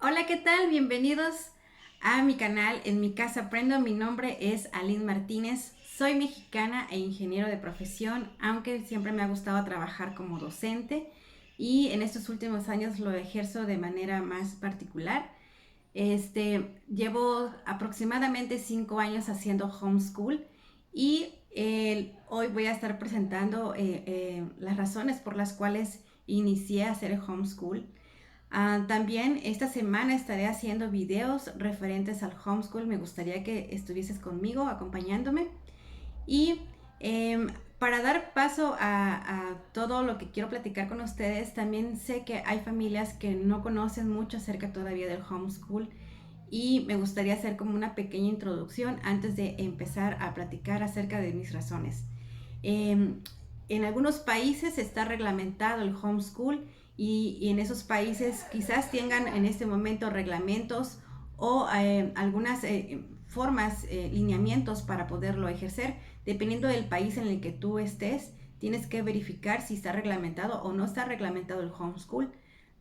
Hola, ¿qué tal? Bienvenidos a mi canal En mi casa aprendo. Mi nombre es Aline Martínez. Soy mexicana e ingeniero de profesión, aunque siempre me ha gustado trabajar como docente y en estos últimos años lo ejerzo de manera más particular. Llevo aproximadamente 5 años haciendo homeschool y hoy voy a estar presentando las razones por las cuales inicié a hacer el homeschool. También esta semana estaré haciendo videos referentes al homeschool. Me gustaría que estuvieses conmigo acompañándome. Y para dar paso a todo lo que quiero platicar con ustedes, también sé que hay familias que no conocen mucho acerca todavía del homeschool y me gustaría hacer como una pequeña introducción antes de empezar a platicar acerca de mis razones. Eh, en algunos países está reglamentado el homeschool y en esos países quizás tengan en este momento reglamentos o algunas formas, lineamientos para poderlo ejercer. Dependiendo del país en el que tú estés, tienes que verificar si está reglamentado o no está reglamentado el homeschool.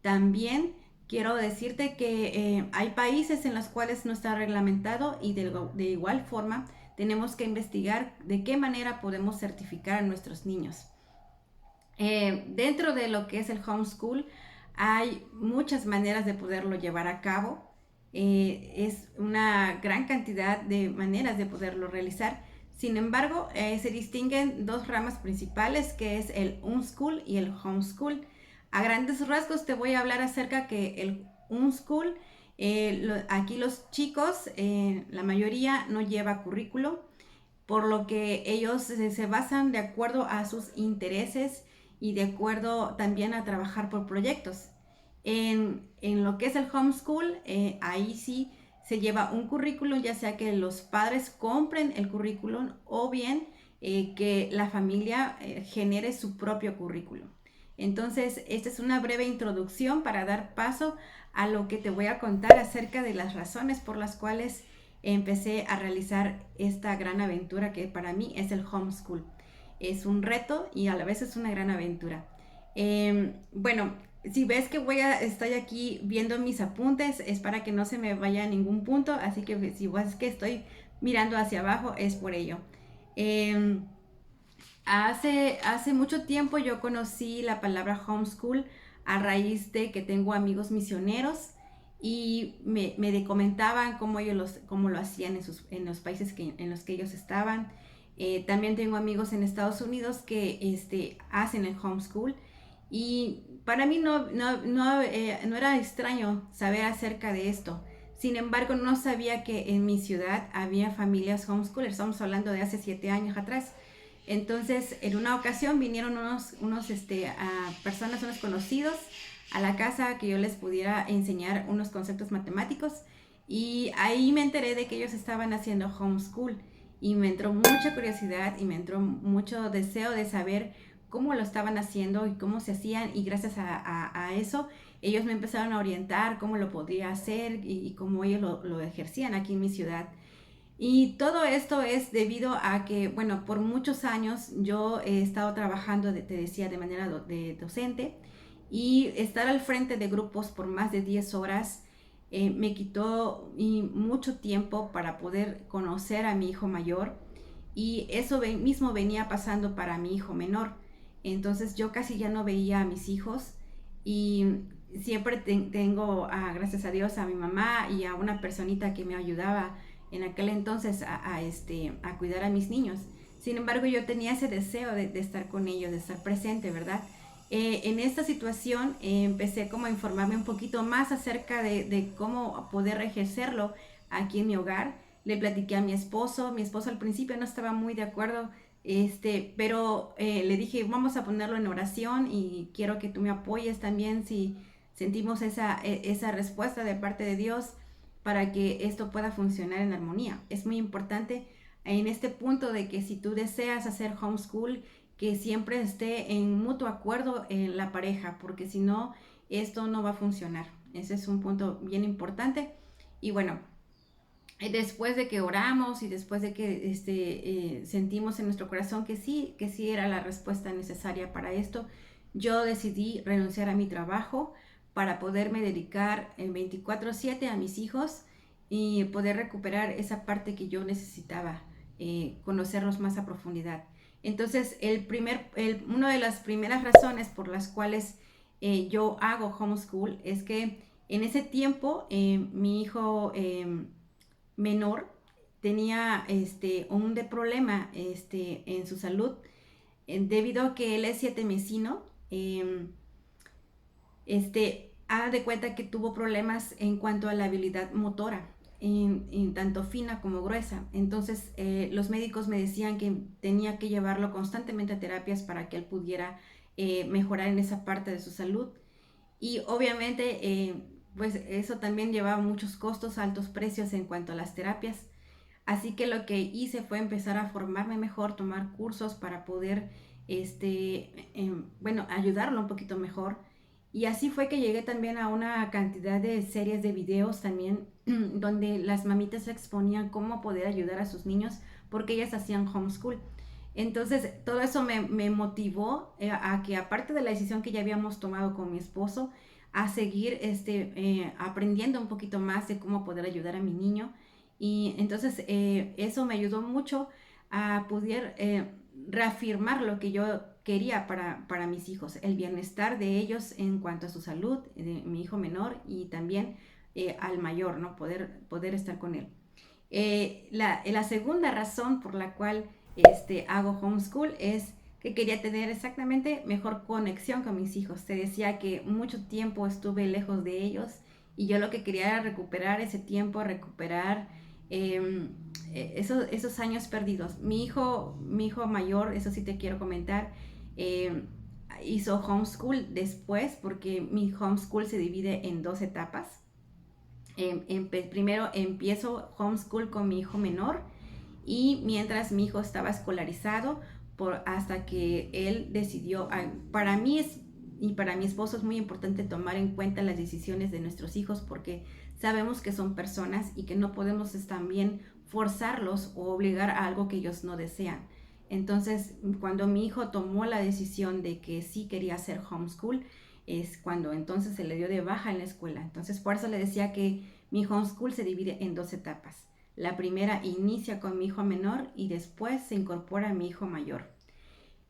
También quiero decirte que hay países en los cuales no está reglamentado y de igual forma tenemos que investigar de qué manera podemos certificar a nuestros niños. Dentro de lo que es el homeschool hay muchas maneras de poderlo llevar a cabo. Es una gran cantidad de maneras de poderlo realizar. Sin embargo, se distinguen dos ramas principales, que es el unschool y el homeschool. A grandes rasgos te voy a hablar acerca que el unschool, aquí los chicos, la mayoría no lleva currículo, por lo que ellos se basan de acuerdo a sus intereses y de acuerdo también a trabajar por proyectos. En lo que es el homeschool, ahí sí se lleva un currículum, ya sea que los padres compren el currículum o bien que la familia genere su propio currículum. Entonces, esta es una breve introducción para dar paso a lo que te voy a contar acerca de las razones por las cuales empecé a realizar esta gran aventura que para mí es el homeschool. Es un reto y a la vez es una gran aventura. Bueno, si ves que estoy aquí viendo mis apuntes, es para que no se me vaya a ningún punto, así que si ves que estoy mirando hacia abajo, es por ello. Eh, hace mucho tiempo yo conocí la palabra homeschool a raíz de que tengo amigos misioneros y me comentaban cómo lo hacían en los países en los que ellos estaban. También tengo amigos en Estados Unidos que hacen el homeschool y para mí no era extraño saber acerca de esto. Sin embargo, no sabía que en mi ciudad había familias homeschoolers. Estamos hablando de hace 7 años atrás. Entonces, en una ocasión vinieron personas, unos conocidos, a la casa que yo les pudiera enseñar unos conceptos matemáticos y ahí me enteré de que ellos estaban haciendo homeschool y me entró mucha curiosidad y me entró mucho deseo de saber cómo lo estaban haciendo y cómo se hacían, y gracias a eso ellos me empezaron a orientar cómo lo podría hacer y cómo ellos lo ejercían aquí en mi ciudad. Y todo esto es debido a que, bueno, por muchos años yo he estado trabajando, te decía, de manera de docente, y estar al frente de grupos por más de 10 horas me quitó mucho tiempo para poder conocer a mi hijo mayor, y eso mismo venía pasando para mi hijo menor. Entonces yo casi ya no veía a mis hijos y siempre tengo, gracias a Dios, a mi mamá y a una personita que me ayudaba en aquel entonces a cuidar a mis niños. Sin embargo, yo tenía ese deseo de estar con ellos, de estar presente, ¿verdad? En esta situación empecé como a informarme un poquito más acerca de cómo poder ejercerlo aquí en mi hogar. Le platiqué a mi esposo al principio no estaba muy de acuerdo, pero le dije, vamos a ponerlo en oración y quiero que tú me apoyes también si sentimos esa respuesta de parte de Dios para que esto pueda funcionar en armonía. Es muy importante en este punto de que si tú deseas hacer homeschool, que siempre esté en mutuo acuerdo en la pareja, porque si no, esto no va a funcionar. Ese es un punto bien importante. Y bueno, después de que oramos y después de que sentimos en nuestro corazón que sí era la respuesta necesaria para esto, yo decidí renunciar a mi trabajo para poderme dedicar en 24/7 a mis hijos y poder recuperar esa parte que yo necesitaba, conocerlos más a profundidad. Entonces, una de las primeras razones por las cuales yo hago homeschool es que en ese tiempo mi hijo menor tenía un problema en su salud debido a que él es sietemesino. Haga de cuenta que tuvo problemas en cuanto a la habilidad motora, en tanto fina como gruesa. Entonces los médicos me decían que tenía que llevarlo constantemente a terapias para que él pudiera mejorar en esa parte de su salud. Y obviamente pues eso también llevaba muchos costos, altos precios en cuanto a las terapias. Así que lo que hice fue empezar a formarme mejor, tomar cursos para poder, ayudarlo un poquito mejor. Y así fue que llegué también a una cantidad de series de videos también donde las mamitas exponían cómo poder ayudar a sus niños porque ellas hacían homeschool. Entonces todo eso me motivó a que, aparte de la decisión que ya habíamos tomado con mi esposo, a seguir aprendiendo un poquito más de cómo poder ayudar a mi niño. Y entonces eso me ayudó mucho a poder reafirmar lo que yo quería para mis hijos, el bienestar de ellos en cuanto a su salud, de mi hijo menor y también al mayor, ¿no? Poder estar con él. La segunda razón por la cual hago homeschool es que quería tener exactamente mejor conexión con mis hijos. Te decía que mucho tiempo estuve lejos de ellos y yo lo que quería era recuperar ese tiempo, recuperar esos años perdidos. Mi hijo mayor, eso sí te quiero comentar, hizo homeschool después, porque mi homeschool se divide en 2 etapas. Primero empiezo homeschool con mi hijo menor, y mientras mi hijo estaba escolarizado, hasta que él decidió, para mí y para mi esposo es muy importante tomar en cuenta las decisiones de nuestros hijos, porque sabemos que son personas y que no podemos también forzarlos o obligar a algo que ellos no desean. Entonces, cuando mi hijo tomó la decisión de que sí quería hacer homeschool, es cuando entonces se le dio de baja en la escuela. Entonces, por eso le decía que mi homeschool se divide en 2 etapas. La primera inicia con mi hijo menor y después se incorpora a mi hijo mayor.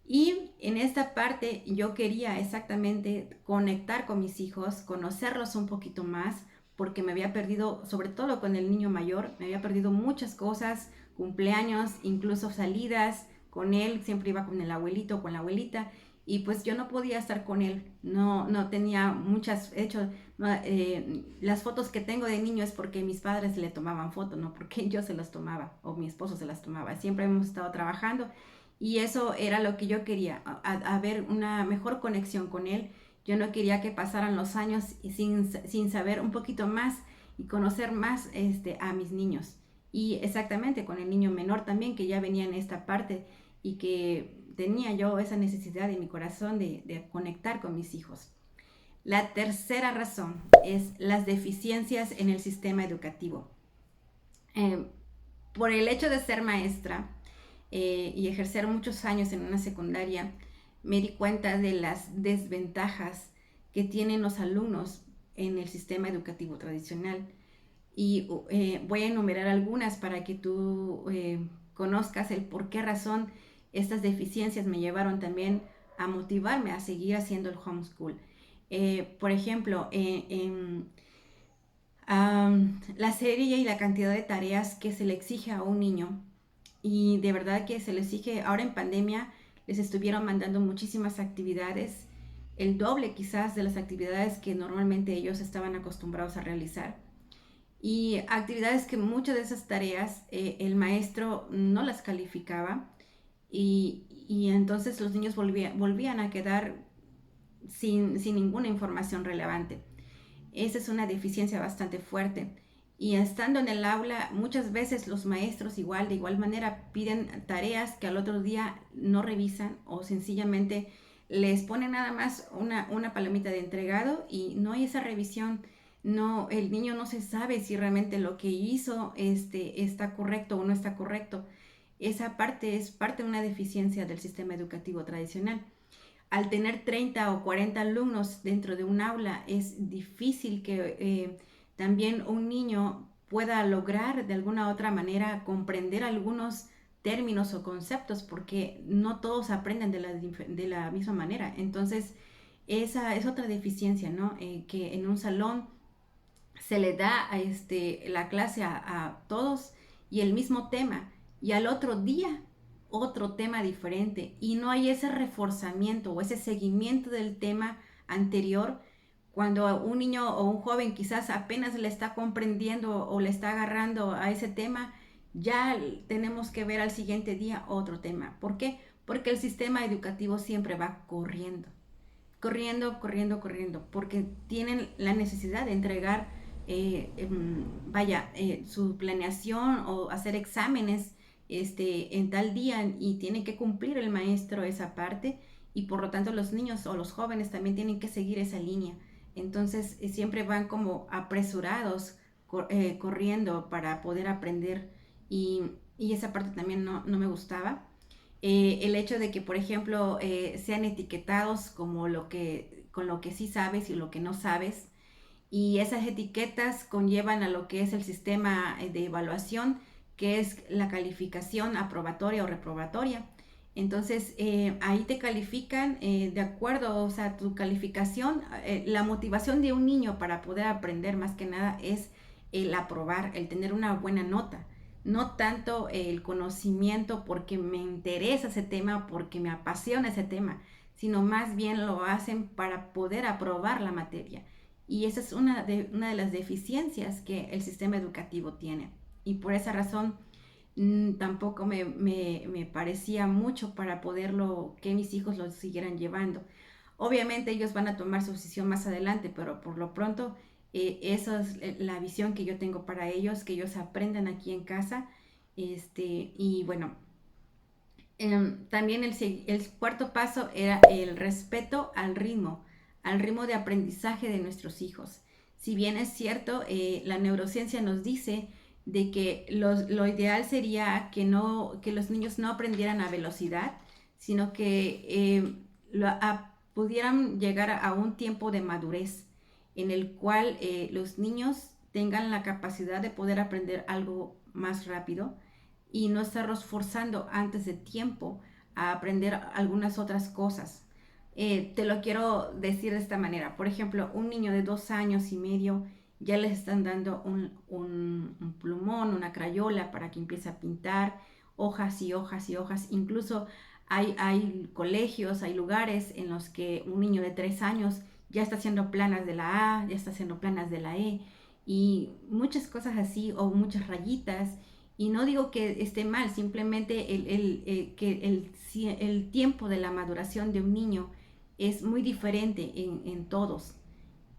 Y en esta parte yo quería exactamente conectar con mis hijos, conocerlos un poquito más, porque me había perdido, sobre todo con el niño mayor, me había perdido muchas cosas, cumpleaños, incluso salidas con él. Siempre iba con el abuelito o con la abuelita, y pues yo no podía estar con él, no tenía muchas, hecho, las fotos que tengo de niño es porque mis padres le tomaban fotos, no porque yo se las tomaba o mi esposo se las tomaba. Siempre hemos estado trabajando y eso era lo que yo quería, a ver una mejor conexión con él. Yo no quería que pasaran los años sin saber un poquito más y conocer más a mis niños. Y exactamente con el niño menor también, que ya venía en esta parte y que tenía yo esa necesidad en mi corazón de conectar con mis hijos. La tercera razón es las deficiencias en el sistema educativo. Por el hecho de ser maestra y ejercer muchos años en una secundaria, me di cuenta de las desventajas que tienen los alumnos en el sistema educativo tradicional. Y voy a enumerar algunas para que tú conozcas el por qué razón estas deficiencias me llevaron también a motivarme a seguir haciendo el homeschool. Por ejemplo, la serie y la cantidad de tareas que se le exige a un niño, y de verdad que se le exige. Ahora en pandemia les estuvieron mandando muchísimas actividades, el doble quizás de las actividades que normalmente ellos estaban acostumbrados a realizar, y actividades que muchas de esas tareas el maestro no las calificaba, y entonces los niños volvían a quedar sin ninguna información relevante. Esa es una deficiencia bastante fuerte. Y estando en el aula, muchas veces los maestros de igual manera piden tareas que al otro día no revisan, o sencillamente les ponen nada más una palomita de entregado y no hay esa revisión. No, el niño no se sabe si realmente lo que hizo está correcto o no está correcto. Esa parte es parte de una deficiencia del sistema educativo tradicional. al tener 30 o 40 alumnos dentro de un aula, es difícil que también un niño pueda lograr de alguna otra manera comprender algunos términos o conceptos, porque no todos aprenden de la misma manera. Entonces, esa es otra deficiencia, ¿no? Que en un salón se le da la clase a todos y el mismo tema, y al otro día otro tema diferente, y no hay ese reforzamiento o ese seguimiento del tema anterior. Cuando un niño o un joven quizás apenas le está comprendiendo o le está agarrando a ese tema, ya tenemos que ver al siguiente día otro tema. ¿Por qué? Porque el sistema educativo siempre va corriendo, corriendo, corriendo, corriendo, porque tienen la necesidad de entregar, su planeación o hacer exámenes en tal día, y tiene que cumplir el maestro esa parte, y por lo tanto los niños o los jóvenes también tienen que seguir esa línea. Entonces siempre van como apresurados, corriendo para poder aprender, y esa parte también no me gustaba. El hecho de que, por ejemplo, sean etiquetados como con lo que sí sabes y lo que no sabes, y esas etiquetas conllevan a lo que es el sistema de evaluación, que es la calificación aprobatoria o reprobatoria. Entonces, ahí te califican de acuerdo, o sea, tu calificación, la motivación de un niño para poder aprender más que nada es el aprobar, el tener una buena nota. No tanto el conocimiento porque me interesa ese tema, porque me apasiona ese tema, sino más bien lo hacen para poder aprobar la materia. Y esa es una de las deficiencias que el sistema educativo tiene. Y por esa razón tampoco me parecía mucho para poderlo, que mis hijos lo siguieran llevando. Obviamente ellos van a tomar su decisión más adelante, pero por lo pronto esa es la visión que yo tengo para ellos, que ellos aprendan aquí en casa. Y bueno, también el cuarto paso era el respeto al ritmo de aprendizaje de nuestros hijos. Si bien es cierto, la neurociencia nos dice de que lo ideal sería que los niños no aprendieran a velocidad, sino que pudieran llegar a un tiempo de madurez en el cual los niños tengan la capacidad de poder aprender algo más rápido, y no estarlos forzando antes de tiempo a aprender algunas otras cosas. Te lo quiero decir de esta manera. Por ejemplo, un niño de 2 años y medio ya les están dando un plumón, una crayola para que empiece a pintar hojas y hojas y hojas. Incluso hay colegios, hay lugares en los que un niño de 3 años ya está haciendo planas de la A, ya está haciendo planas de la E, y muchas cosas así, o muchas rayitas. Y no digo que esté mal, simplemente el tiempo de la maduración de un niño es muy diferente en todos,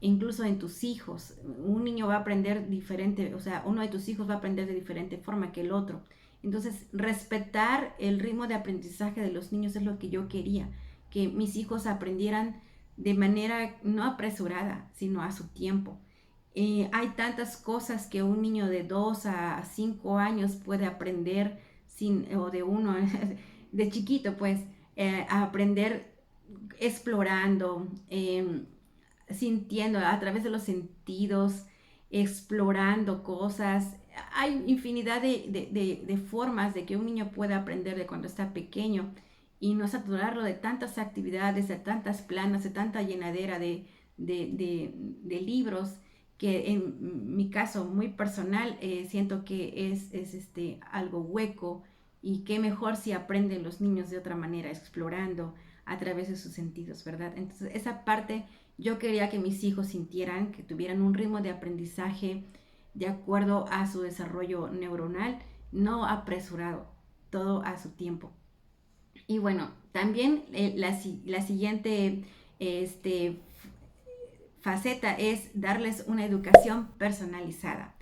incluso en tus hijos. Un niño va a aprender diferente, o sea, uno de tus hijos va a aprender de diferente forma que el otro. Entonces, respetar el ritmo de aprendizaje de los niños es lo que yo quería, que mis hijos aprendieran de manera no apresurada, sino a su tiempo. Hay tantas cosas que un niño de 2 a 5 años puede aprender o de uno, de chiquito, pues, a aprender explorando, sintiendo a través de los sentidos, explorando cosas. Hay infinidad de formas de que un niño pueda aprender de cuando está pequeño, y no saturarlo de tantas actividades, de tantas planas, de tanta llenadera de libros, que en mi caso muy personal siento que es algo hueco, y qué mejor si aprenden los niños de otra manera, explorando a través de sus sentidos, ¿verdad? Entonces esa parte yo quería que mis hijos sintieran, que tuvieran un ritmo de aprendizaje de acuerdo a su desarrollo neuronal, no apresurado, todo a su tiempo. Y bueno, también la siguiente faceta es darles una educación personalizada.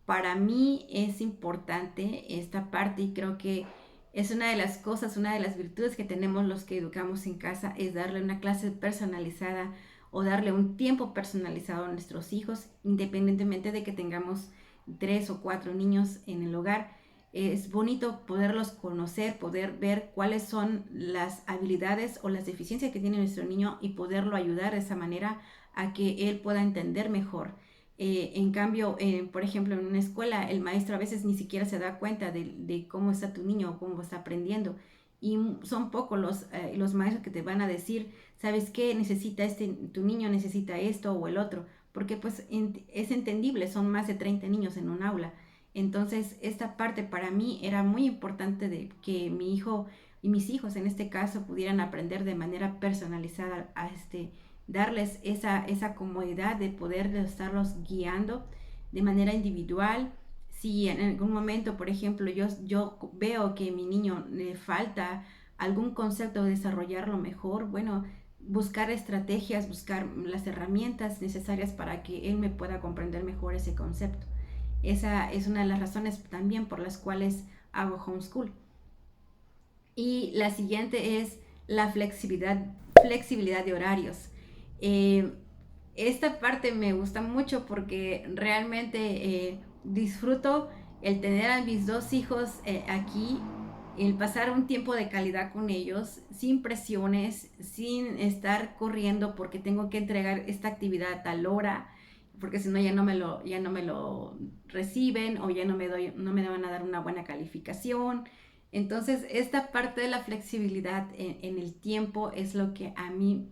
Para mí es importante esta parte, y creo que es una de las cosas, una de las virtudes que tenemos los que educamos en casa, es darle una clase personalizada o darle un tiempo personalizado a nuestros hijos, independientemente de que tengamos 3 o 4 niños en el hogar. es bonito poderlos conocer, poder ver cuáles son las habilidades o las deficiencias que tiene nuestro niño y poderlo ayudar de esa manera a que él pueda entender mejor. En cambio, por ejemplo, en una escuela, el maestro a veces ni siquiera se da cuenta de cómo está tu niño o cómo está aprendiendo. Y son pocos los maestros que te van a decir, ¿sabes qué? Necesita tu niño necesita esto o el otro. Porque pues es entendible, son más de 30 niños en un aula. Entonces, esta parte para mí era muy importante de que mi hijo y mis hijos en este caso pudieran aprender de manera personalizada darles esa comodidad de poder estarlos guiando de manera individual. Si en algún momento, por ejemplo, yo veo que a mi niño le falta algún concepto de desarrollarlo mejor, bueno, buscar estrategias, buscar las herramientas necesarias para que él me pueda comprender mejor ese concepto. Esa es una de las razones también por las cuales hago homeschool. Y la siguiente es la flexibilidad de horarios. Eh, Esta parte me gusta mucho porque realmente disfruto el tener a mis dos hijos aquí, el pasar un tiempo de calidad con ellos, sin presiones, sin estar corriendo porque tengo que entregar esta actividad a tal hora, porque si no ya no me lo reciben o ya no me van a dar una buena calificación. Entonces, esta parte de la flexibilidad en el tiempo es lo que a mí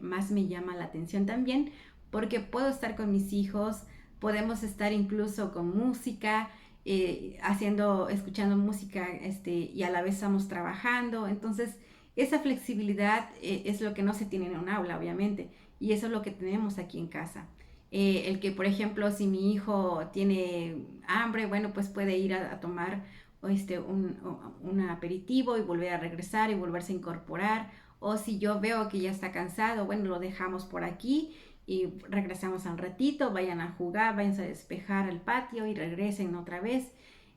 más me llama la atención también, porque puedo estar con mis hijos, podemos estar incluso con música, escuchando música, y a la vez estamos trabajando. Entonces, esa flexibilidad es lo que no se tiene en un aula, obviamente, y eso es lo que tenemos aquí en casa. El que, por ejemplo, si mi hijo tiene hambre, bueno, pues puede ir a tomar un aperitivo y volver a regresar y volverse a incorporar. O si yo veo que ya está cansado, bueno, lo dejamos por aquí y regresamos al ratito, vayan a jugar, vayan a despejar al patio y regresen otra vez.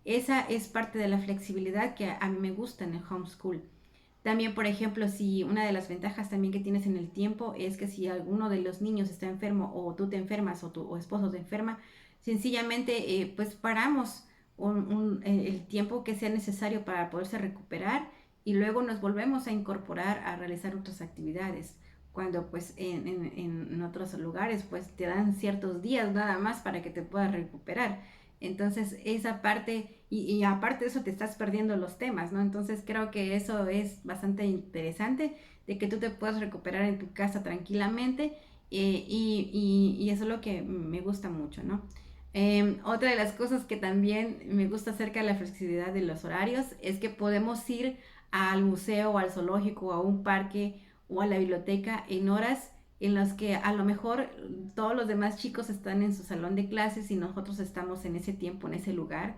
Esa es parte de la flexibilidad que a mí me gusta en el homeschool. También, por ejemplo, si una de las ventajas también que tienes en el tiempo es que si alguno de los niños está enfermo o tú te enfermas o tu esposo te enferma, sencillamente pues paramos el tiempo que sea necesario para poderse recuperar y luego nos volvemos a incorporar a realizar otras actividades. Cuando pues en otros lugares pues te dan ciertos días nada más para que te puedas recuperar. Entonces, esa parte, y aparte de eso te estás perdiendo los temas, ¿no? Entonces, creo que eso es bastante interesante, de que tú te puedas recuperar en tu casa tranquilamente, y eso es lo que me gusta mucho, ¿no? Otra de las cosas que también me gusta acerca de la flexibilidad de los horarios es que podemos ir al museo, o al zoológico, o a un parque o a la biblioteca en horas en las que a lo mejor todos los demás chicos están en su salón de clases y nosotros estamos en ese tiempo, en ese lugar,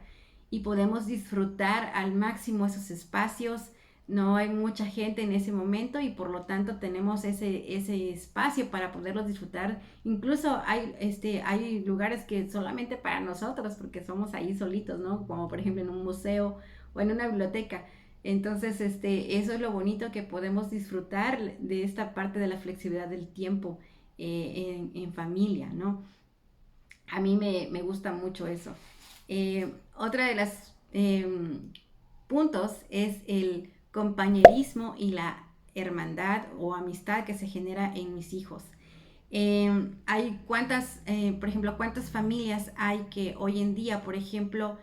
y podemos disfrutar al máximo esos espacios. No hay mucha gente en ese momento y por lo tanto tenemos ese espacio para poderlos disfrutar. Incluso hay lugares que solamente para nosotros, porque somos ahí solitos, ¿no? Como por ejemplo en un museo o en una biblioteca. Entonces, eso es lo bonito que podemos disfrutar de esta parte de la flexibilidad del tiempo en familia, ¿no? A mí me gusta mucho eso. Otra de las puntos es el compañerismo y la hermandad o amistad que se genera en mis hijos. Por ejemplo, cuántas familias hay que hoy en día, por ejemplo,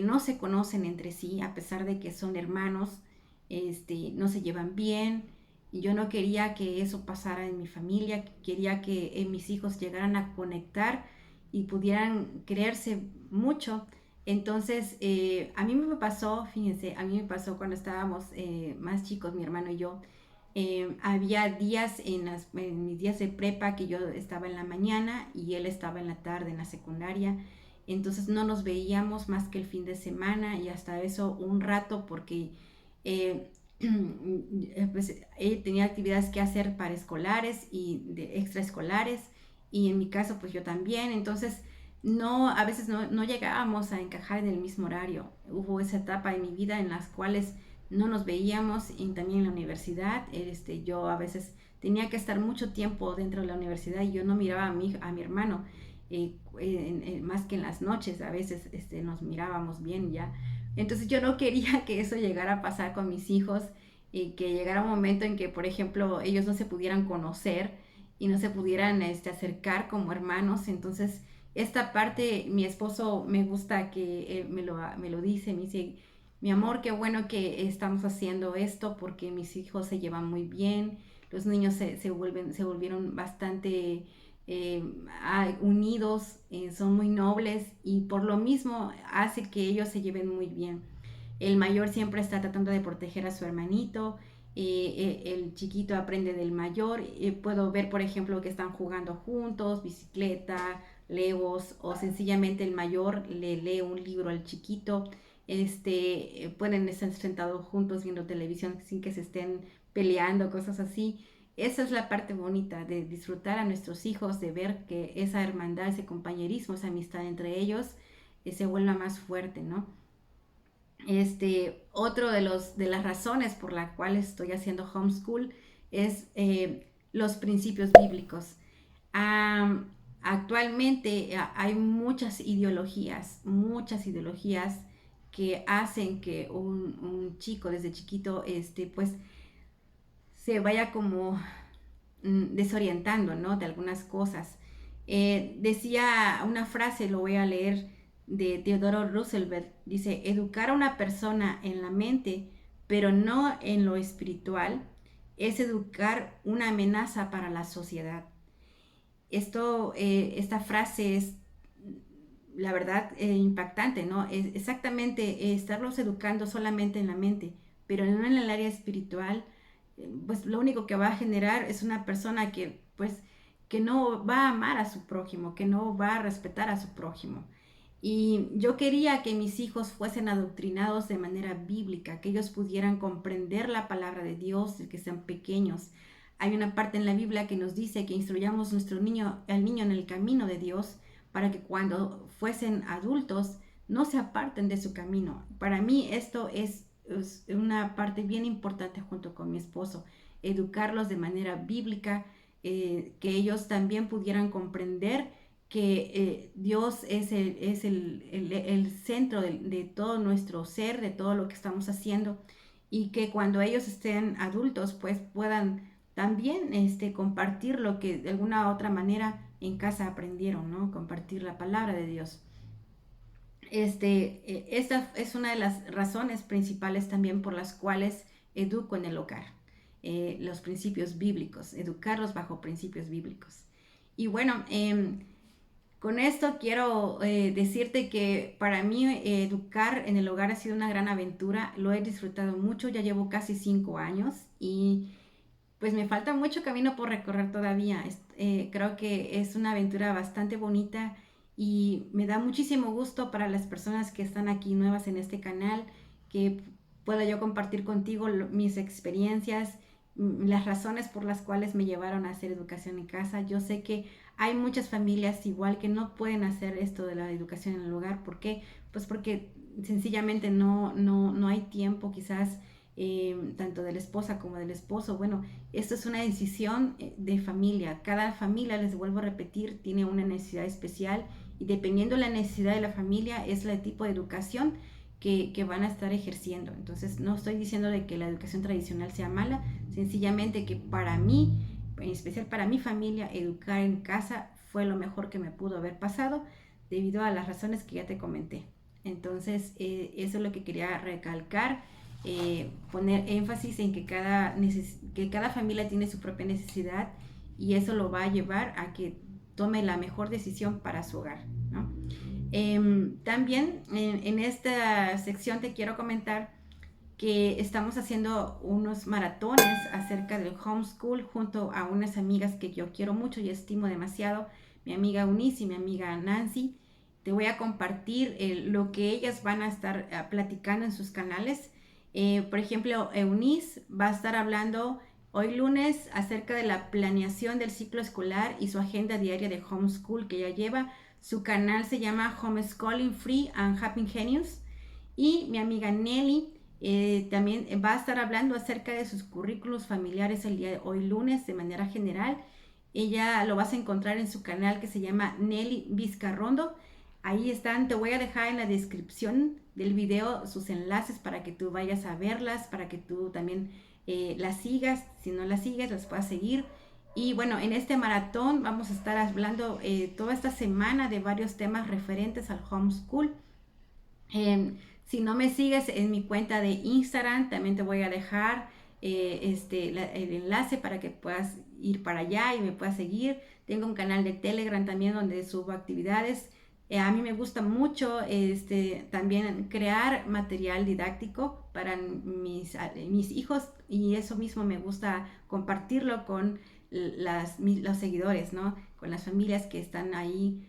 no se conocen entre sí, a pesar de que son hermanos, no se llevan bien. Y yo no quería que eso pasara en mi familia, quería que mis hijos llegaran a conectar y pudieran creerse mucho. Entonces, a mí me pasó, fíjense, a mí me pasó cuando estábamos más chicos, mi hermano y yo. Había días en mis días de prepa que yo estaba en la mañana y él estaba en la tarde en la secundaria. Entonces no nos veíamos más que el fin de semana y hasta eso un rato porque eh, pues, él tenía actividades que hacer para escolares y de extraescolares y en mi caso pues yo también. Entonces a veces no llegábamos a encajar en el mismo horario. Hubo esa etapa en mi vida en las cuales no nos veíamos y también en la universidad. Yo a veces tenía que estar mucho tiempo dentro de la universidad y yo no miraba a mi hermano más que en las noches. A veces nos mirábamos bien ya, Entonces yo no quería que eso llegara a pasar con mis hijos y que llegara un momento en que, por ejemplo, ellos no se pudieran conocer y no se pudieran acercar como hermanos. Entonces, esta parte, mi esposo me gusta que me lo dice, me dice, mi amor, qué bueno que estamos haciendo esto porque mis hijos se llevan muy bien, los niños se volvieron bastante eh, unidos, son muy nobles y por lo mismo hace que ellos se lleven muy bien. El mayor siempre está tratando de proteger a su hermanito, el chiquito aprende del mayor, puedo ver por ejemplo que están jugando juntos, bicicleta, legos o sencillamente el mayor le lee un libro al chiquito, pueden estar sentados juntos viendo televisión sin que se estén peleando, cosas así. Esa es la parte bonita de disfrutar a nuestros hijos, de ver que esa hermandad, ese compañerismo, esa amistad entre ellos se vuelva más fuerte, ¿no? Otro de las razones por las cuales estoy haciendo homeschool es los principios bíblicos. Um, Actualmente hay muchas ideologías que hacen que un chico desde chiquito, pues se vaya como desorientando, ¿no? De algunas cosas. Decía una frase, lo voy a leer, de Theodore Roosevelt, dice, educar a una persona en la mente, pero no en lo espiritual, es educar una amenaza para la sociedad. Esta frase es, la verdad, impactante, ¿no? Es exactamente estarlos educando solamente en la mente, pero no en el área espiritual, pues lo único que va a generar es una persona que, pues, que no va a amar a su prójimo, que no va a respetar a su prójimo. Y yo quería que mis hijos fuesen adoctrinados de manera bíblica, que ellos pudieran comprender la palabra de Dios, que sean pequeños. Hay una parte en la Biblia que nos dice que instruyamos al niño en el camino de Dios para que cuando fuesen adultos no se aparten de su camino. Para mí esto es una parte bien importante junto con mi esposo, educarlos de manera bíblica, que ellos también pudieran comprender que Dios el centro de todo nuestro ser, de todo lo que estamos haciendo, y que cuando ellos estén adultos, pues puedan también compartir lo que de alguna otra manera en casa aprendieron, ¿no? Compartir la palabra de Dios. Esta es una de las razones principales también por las cuales educo en el hogar. Los principios bíblicos, educarlos bajo principios bíblicos. Y bueno, con esto quiero decirte que para mí educar en el hogar ha sido una gran aventura, lo he disfrutado mucho, ya llevo casi 5 años y pues me falta mucho camino por recorrer todavía. Creo que es una aventura bastante bonita y me da muchísimo gusto para las personas que están aquí nuevas en este canal, que pueda yo compartir contigo mis experiencias, las razones por las cuales me llevaron a hacer educación en casa. Yo sé que hay muchas familias igual que no pueden hacer esto de la educación en el hogar. ¿Por qué? Pues porque sencillamente no hay tiempo quizás, tanto de la esposa como del esposo. Bueno, esto es una decisión de familia. Cada familia, les vuelvo a repetir, tiene una necesidad especial y dependiendo de la necesidad de la familia es el tipo de educación que van a estar ejerciendo. Entonces no estoy diciendo de que la educación tradicional sea mala, sencillamente que para mí, en especial para mi familia, educar en casa fue lo mejor que me pudo haber pasado debido a las razones que ya te comenté. Entonces eso es lo que quería recalcar, poner énfasis en que cada familia tiene su propia necesidad y eso lo va a llevar a que tome la mejor decisión para su hogar, ¿no? También en esta sección te quiero comentar que estamos haciendo unos maratones acerca del homeschool junto a unas amigas que yo quiero mucho y estimo demasiado, mi amiga Eunice y mi amiga Nancy. Te voy a compartir lo que ellas van a estar platicando en sus canales. Por ejemplo, Eunice va a estar hablando hoy lunes acerca de la planeación del ciclo escolar y su agenda diaria de homeschool que ella lleva. Su canal se llama Homeschooling Free and Happy Genius. Y mi amiga Nelly también va a estar hablando acerca de sus currículos familiares el día de hoy lunes de manera general. Ella lo vas a encontrar en su canal que se llama Nelly Vizcarrondo. Ahí están, te voy a dejar en la descripción del video sus enlaces para que tú vayas a verlas, para que tú también las sigas. Si no las sigues, las puedas seguir. Y bueno, en este maratón vamos a estar hablando toda esta semana de varios temas referentes al homeschool. Si no me sigues en mi cuenta de Instagram, también te voy a dejar el enlace para que puedas ir para allá y me puedas seguir. Tengo un canal de Telegram también donde subo actividades. A mí me gusta mucho también crear material didáctico para mis hijos, y eso mismo me gusta compartirlo con los seguidores, ¿no? Con las familias que están ahí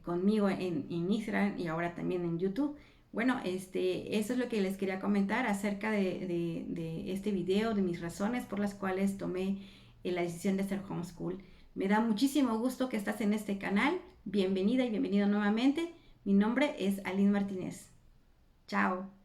conmigo en Instagram y ahora también en YouTube. Bueno, eso es lo que les quería comentar acerca de este video, de mis razones por las cuales tomé la decisión de hacer homeschool. Me da muchísimo gusto que estás en este canal. Bienvenida y bienvenido nuevamente. Mi nombre es Aline Martínez. Chao.